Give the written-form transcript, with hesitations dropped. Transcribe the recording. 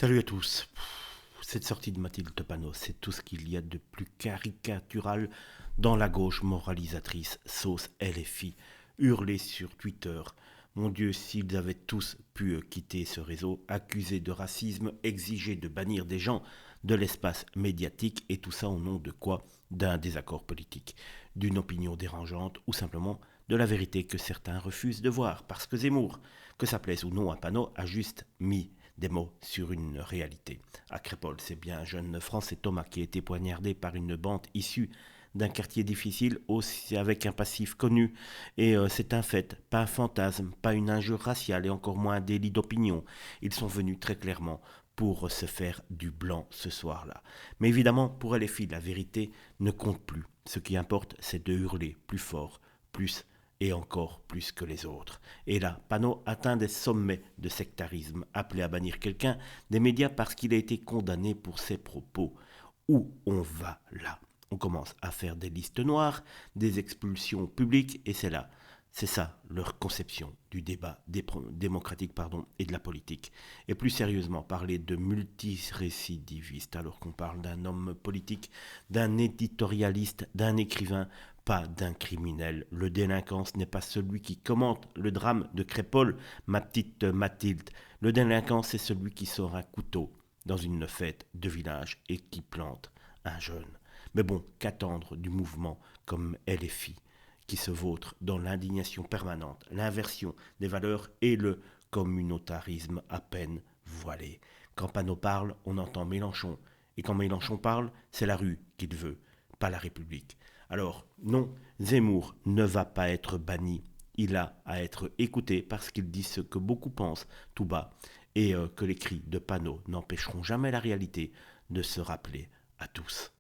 Salut à tous. Cette sortie de Mathilde Panot, c'est tout ce qu'il y a de plus caricatural dans la gauche moralisatrice, sauce LFI, hurler sur Twitter. Mon Dieu, s'ils avaient tous pu quitter ce réseau, accusés de racisme, exiger de bannir des gens de l'espace médiatique, et tout ça au nom de quoi? D'un désaccord politique, d'une opinion dérangeante ou simplement de la vérité que certains refusent de voir, parce que Zemmour, que ça plaise ou non à Panot, a juste mis des mots sur une réalité. À Crépol, c'est bien un jeune Français Thomas qui a été poignardé par une bande issue d'un quartier difficile, aussi avec un passif connu. Et c'est un fait, pas un fantasme, pas une injure raciale et encore moins un délit d'opinion. Ils sont venus très clairement pour se faire du blanc ce soir-là. Mais évidemment, pour LFI, la vérité ne compte plus. Ce qui importe, c'est de hurler plus fort, plus et encore plus que les autres. Et là, Panot atteint des sommets de sectarisme, appelé à bannir quelqu'un des médias parce qu'il a été condamné pour ses propos. Où on va là? On commence à faire des listes noires, des expulsions publiques, et c'est ça leur conception du débat démocratique et de la politique. Et plus sérieusement, parler de multirécidiviste alors qu'on parle d'un homme politique, d'un éditorialiste, d'un écrivain, pas d'un criminel. Le délinquant, ce n'est pas celui qui commente le drame de Crépol, ma petite Mathilde. Le délinquant, c'est celui qui sort un couteau dans une fête de village et qui plante un jeune. Mais bon, qu'attendre du mouvement comme LFI, qui se vautre dans l'indignation permanente, l'inversion des valeurs et le communautarisme à peine voilé. Quand Panot parle, on entend Mélenchon. Et quand Mélenchon parle, c'est la rue qu'il veut, pas la République. Alors, non, Zemmour ne va pas être banni. Il a à être écouté parce qu'il dit ce que beaucoup pensent tout bas et que les cris de Panot n'empêcheront jamais la réalité de se rappeler à tous.